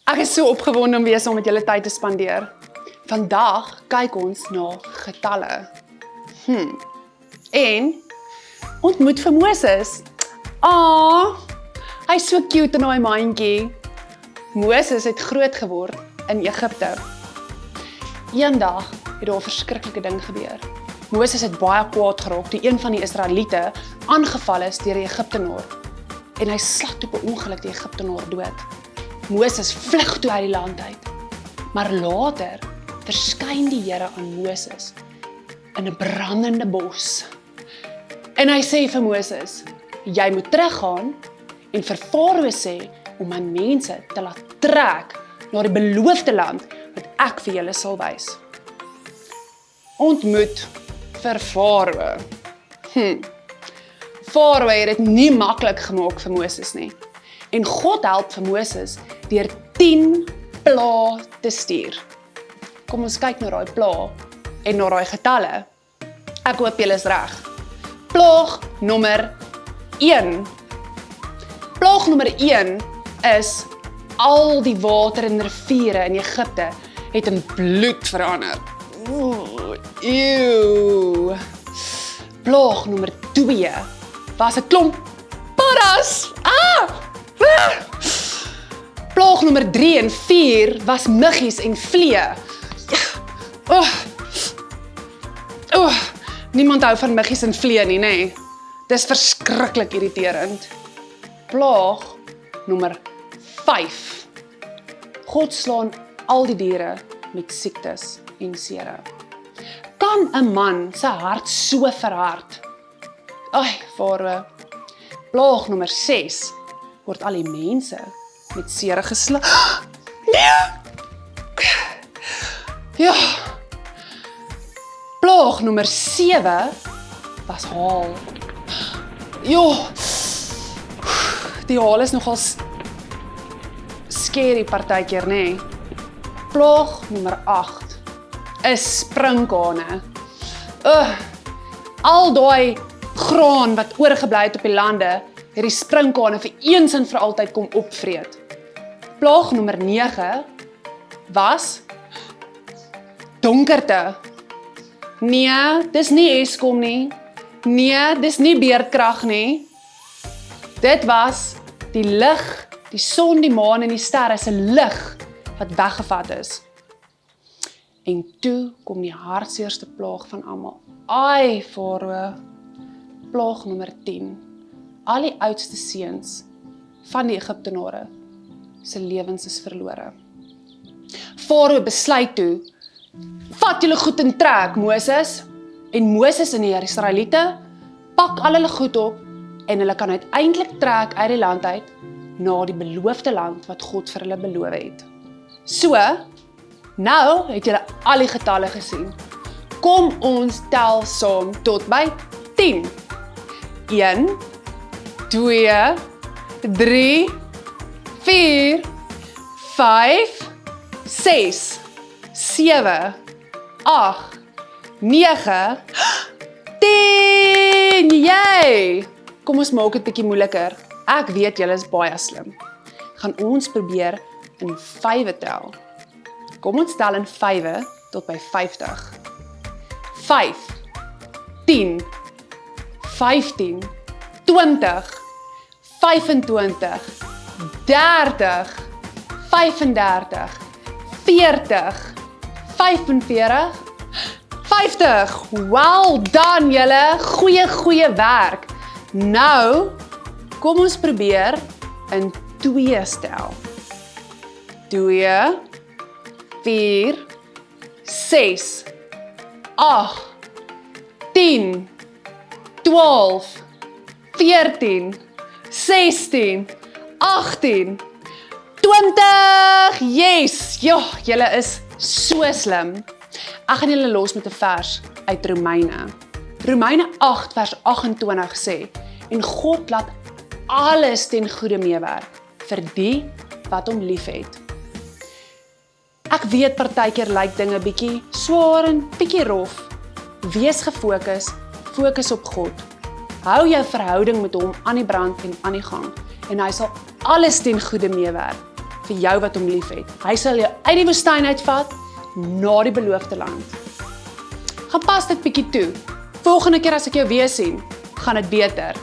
Ek is so opgewonde om weer saam met julle tyd te spandeer. Vandag kyk ons na getalle. En ontmoet vir Moses. Hy is so cute in daai mandjie. Moses het groot geword in Egipte. Eendag het daar 'n verskriklike ding gebeur. Moses het baie kwaad geraak toe een van die Israeliete aangeval is deur die Egiptenaar. En hy slag toe per ongeluk die Egiptenaar dood. Moses vlug toe uit die land uit. Maar later verskyn die Here aan Moses in 'n brandende bos. En hy sê vir Moses, jy moet teruggaan en vir Farao sê om my mense te laat trek na die beloofde land wat ek vir julle sal wys. Ontmoet vir Farao. Farao het dit nie maklik gemaak vir Moses nie. En God help vir Moses deur 10 plaae te stuur. Kom ons kyk na daai plaae en na daai getalle. Ek hoop julle is reg. Plaag nommer 1. Plaag nommer 1 is al die water in riviere in Egipte het in bloed verander. Eeuw. Plaag nommer 2 was 'n klomp paddas. Plaag nommer 3 en 4 was muggies en vliee. Niemand hou van muggies en vliee nie, nee. Dis verskriklik irriterend. Plaag nommer 5. God slaan al die diere met siektes en sere. Kan 'n man sy hart so verhard? Farao. Plaag nommer 6 word al die mense met sere geslaan. Nee! Ja. Plaag nommer 7 was haal. Die haal is nogal scary partykeer, nee. Plaag nommer 8 is sprinkane. Al daai graan wat oorgebly het op die lande, het die sprinkane vir eens en vir altyd kom opvreet. Plaag nommer 9 was donkerte. Nee, dis nie Eskom nie. Nee, dis nie beerdkrag nie. Dit was die lig, die son, die maan en die sterre se lig wat weggevat is. En toe kom die hartseerste plaag van almal. Farao. Plaag nommer 10. Al die oudste seuns van die Egiptenare se lewens is verlore. Farao besluit toe, vat julle goed in trek, Moses. En Moses en die Israeliete pak al hulle goed op en hulle kan uiteindelik trek uit die land uit na die beloofde land wat God vir hulle beloof het. So, nou het julle al die getalle gesien. Kom ons tel saam tot by 10. 1, 2, 3, 4, 5, 6, 7, 8, 9, 10, jy! Kom ons maak dit bietjie moeiliker. Ek weet julle is baie slim. Gaan ons probeer in 5 tel. Kom ons tel in 5 tot by 50. 5, 10, 15, 20, 25, 30, 35, 40, 45, 50. Well done julle, goeie werk. Nou, kom ons probeer in 2 tel. 2, 4, 6, 8, 10, 12, 14, 16, 18, 20. Yes! Julle is so slim. Ek gaan julle los met 'n vers uit Romeine. Romeine 8 vers 28 sê, en God laat alles ten goeie meewerk vir die wat hom liefhet. Ek weet partykeer lyk dinge bietjie swaar en bietjie rof. Wees gefokus, fokus op God. Hou jou verhouding met hom aan die brand en aan die gang en hy sal alles ten goeie meewerk vir jou wat hom liefhet. Hy sal jou uit die woestyn uitvat na die beloofde land. Gaan pas dit bietjie toe. Volgende keer as ek jou weer sien, gaan dit beter.